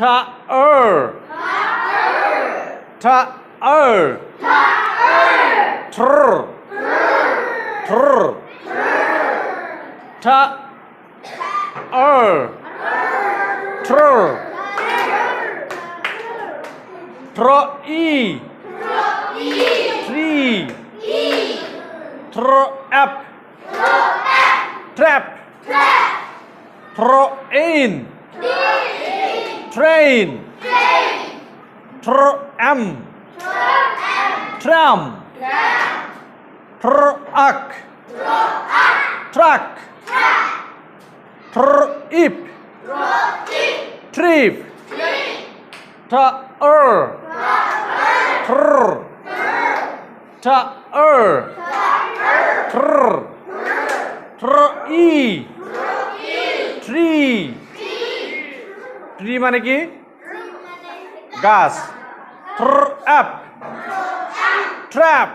ta tr ta tr tree trap train tram truck trip tree মানে কি গাছ trap